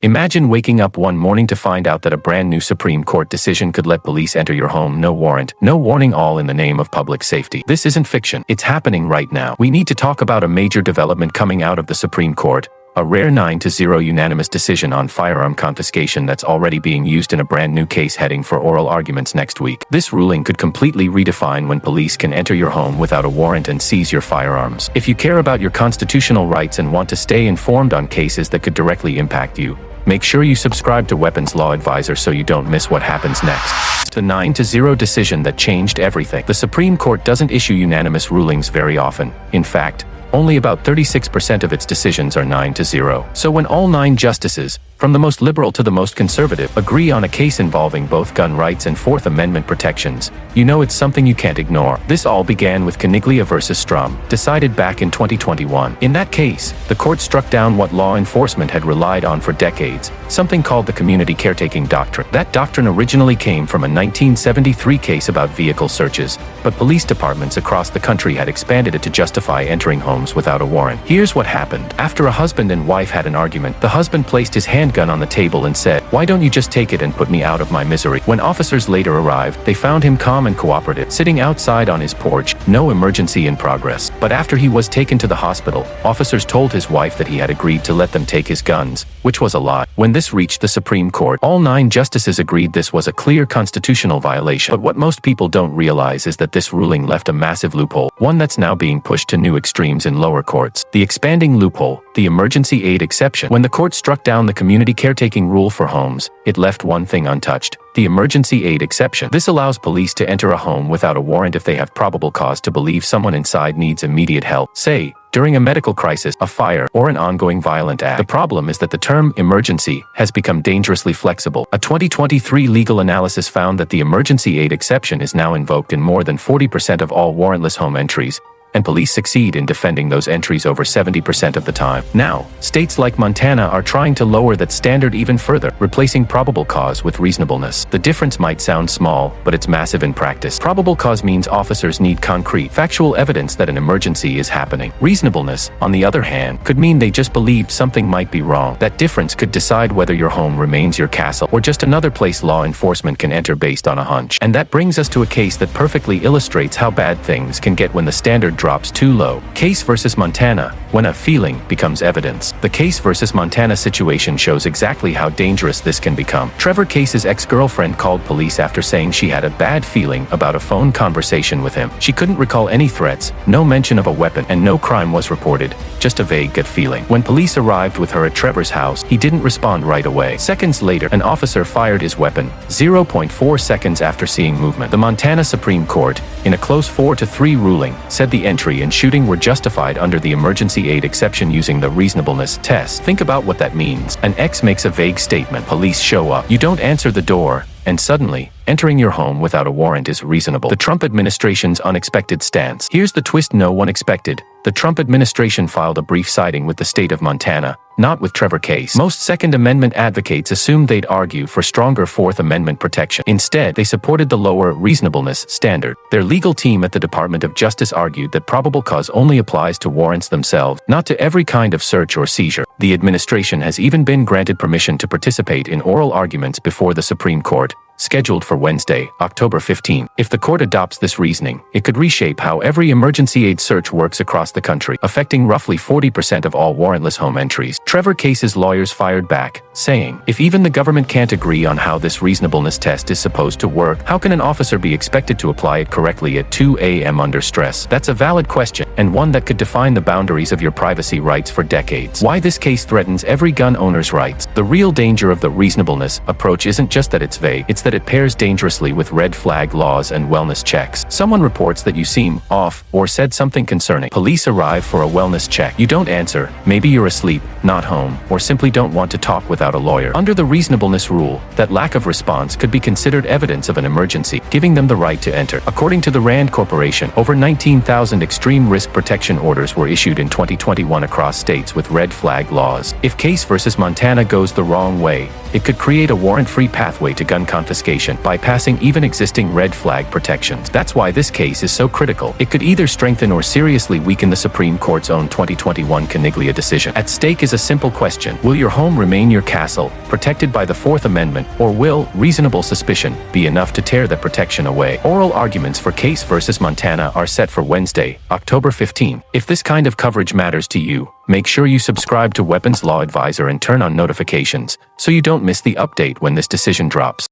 Imagine waking up one morning to find out that a brand new Supreme Court decision could let police enter your home, no warrant, no warning, all in the name of public safety. This isn't fiction. It's happening right now. We need to talk about a major development coming out of the Supreme Court. A rare 9-0 unanimous decision on firearm confiscation that's already being used in a brand new case heading for oral arguments next week. This ruling could completely redefine when police can enter your home without a warrant and seize your firearms. If you care about your constitutional rights and want to stay informed on cases that could directly impact you, make sure you subscribe to Weapons Law Advisor so you don't miss what happens next. The 9-0 decision that changed everything. The Supreme Court doesn't issue unanimous rulings very often. In fact, only about 36% of its decisions are 9-0. So when all 9 justices, from the most liberal to the most conservative, agree on a case involving both gun rights and Fourth Amendment protections, you know it's something you can't ignore. This all began with Coniglia versus Strum, decided back in 2021. In that case, the court struck down what law enforcement had relied on for decades, something called the community caretaking doctrine. That doctrine originally came from a 1973 case about vehicle searches, but police departments across the country had expanded it to justify entering homes without a warrant. Here's what happened. After a husband and wife had an argument, the husband placed his handgun on the table and said, "Why don't you just take it and put me out of my misery?" When officers later arrived, they found him calm and cooperative, sitting outside on his porch, no emergency in progress. But after he was taken to the hospital, officers told his wife that he had agreed to let them take his guns, which was a lie. When this reached the Supreme Court, all 9 justices agreed this was a clear constitutional violation. But what most people don't realize is that this ruling left a massive loophole, one that's now being pushed to new extremes in lower courts. The expanding loophole, the emergency aid exception. When the court struck down the community caretaking rule for homes, it left one thing untouched: the emergency aid exception. This allows police to enter a home without a warrant if they have probable cause to believe someone inside needs immediate help, say, during a medical crisis, a fire, or an ongoing violent act. The problem is that the term emergency has become dangerously flexible. A 2023 legal analysis found that the emergency aid exception is now invoked in more than 40% of all warrantless home entries, and police succeed in defending those entries over 70% of the time. Now, states like Montana are trying to lower that standard even further, replacing probable cause with reasonableness. The difference might sound small, but it's massive in practice. Probable cause means officers need concrete, factual evidence that an emergency is happening. Reasonableness, on the other hand, could mean they just believed something might be wrong. That difference could decide whether your home remains your castle or just another place law enforcement can enter based on a hunch. And that brings us to a case that perfectly illustrates how bad things can get when the standard drops too low. Case versus Montana, when a feeling becomes evidence. The Case versus Montana situation shows exactly how dangerous this can become. Trevor Case's ex-girlfriend called police after saying she had a bad feeling about a phone conversation with him. She couldn't recall any threats, no mention of a weapon, and no crime was reported, just a vague gut feeling. When police arrived with her at Trevor's house, he didn't respond right away. Seconds later, an officer fired his weapon, 0.4 seconds after seeing movement. The Montana Supreme Court, in a close 4-3 ruling, said the entry and shooting were justified under the emergency aid exception using the reasonableness test. Think about what that means. An ex makes a vague statement, police show up, you don't answer the door, and suddenly, entering your home without a warrant is reasonable. The Trump administration's unexpected stance. Here's the twist no one expected. The Trump administration filed a brief siding with the state of Montana, not with Trevor Case. Most Second Amendment advocates assumed they'd argue for stronger Fourth Amendment protection. Instead, they supported the lower reasonableness standard. Their legal team at the Department of Justice argued that probable cause only applies to warrants themselves, not to every kind of search or seizure. The administration has even been granted permission to participate in oral arguments before the Supreme Court, scheduled for Wednesday, October 15. If the court adopts this reasoning, it could reshape how every emergency aid search works across the country, affecting roughly 40% of all warrantless home entries. Trevor Case's lawyers fired back, saying, "If even the government can't agree on how this reasonableness test is supposed to work, how can an officer be expected to apply it correctly at 2 a.m. under stress?" That's a valid question, and one that could define the boundaries of your privacy rights for decades. Why this case threatens every gun owner's rights. The real danger of the reasonableness approach isn't just that it's vague, it's that it pairs dangerously with red flag laws and wellness checks. Someone reports that you seem off or said something concerning. Police arrive for a wellness check. You don't answer, maybe you're asleep, not home, or simply don't want to talk without a lawyer. Under the reasonableness rule, that lack of response could be considered evidence of an emergency, giving them the right to enter. According to the Rand Corporation, over 19,000 extreme risk protection orders were issued in 2021 across states with red flag laws. If Case versus Montana goes the wrong way, It could create a warrant-free pathway to gun confiscation, bypassing even existing red flag protections. That's why this case is so critical. It could either strengthen or seriously weaken the Supreme Court's own 2021 Coniglia decision. At stake is a simple question: will your home remain your castle, protected by the Fourth Amendment, or will reasonable suspicion be enough to tear the protection away? Oral arguments for Case versus Montana are set for Wednesday, October 15. If this kind of coverage matters to you, make sure you subscribe to Weapons Law Advisor and turn on notifications so you don't miss the update when this decision drops.